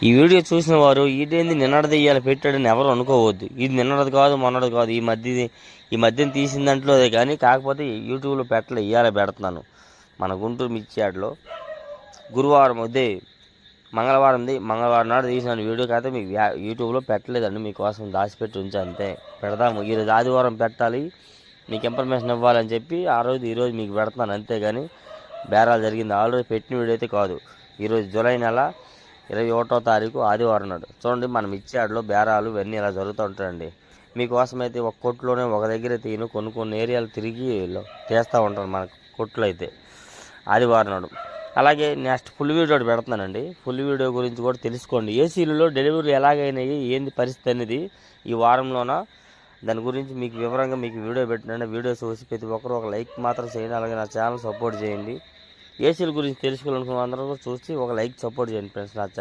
ఈ వీడియో చూసిన వారు ఇదేంది నిన్నటిది ఇయ్యాల పెట్టాడని ఎవరు అనుకోవద్దు. ఇది నిన్నటిది కాదు, మొన్నటిది కాదు, ఈ మధ్యన తీసిన దాంట్లో అదే. కానీ కాకపోతే యూట్యూబ్లో ఇయ్యాల పెడుతున్నాను. మన గుంటూరు మిర్చి యార్డ్లో గురువారం మంగళవారం నాడు తీసిన వీడియో అయితే మీకు యూట్యూబ్లో పెట్టలేదండి. మీకోసం దాచిపెట్టి ఉంచి అంతే. పెడదాము, ఈరోజు ఆదివారం పెట్టాలి, మీకు ఇన్ఫర్మేషన్ ఇవ్వాలని చెప్పి ఈరోజు మీకు పెడతాను అంతేగాని బేరాలు జరిగింది ఆల్రెడీ పెట్టిన వీడియో అయితే కాదు. ఈరోజు జూలై నెల 21వ తారీఖు ఆదివారం నాడు చూడండి. మనం ఇచ్చాడులో బేరాలు ఇవన్నీ ఇలా జరుగుతూ ఉంటాయండి. మీకోసం అయితే ఒక కొట్టులోనే ఒక దగ్గర తీను కొన్ని ఏరియాలు తిరిగి తీస్తూ ఉంటాను మన కొట్లు అయితే ఆదివారం నాడు. అలాగే నెక్స్ట్ ఫుల్ వీడియో పెడుతున్నానండి. ఫుల్ వీడియో గురించి కూడా తెలుసుకోండి. ఏసీలలో డెలివరీ ఎలాగైనాయి, ఏంది పరిస్థితి అనేది ఈ వారంలోన దాని గురించి మీకు వివరంగా వీడియో పెట్టినండి. వీడియో చూసి ప్రతి ఒక్కరు ఒక లైక్ మాత్రం చేయండి. అలాగే నా ఛానల్ సపోర్ట్ చేయండి. ఏసీల గురించి తెలుసుకోవాలనుకున్న అందరూ కూడా చూసి ఒక లైక్ సపోర్ట్ చేయండి ఫ్రెండ్స్. నా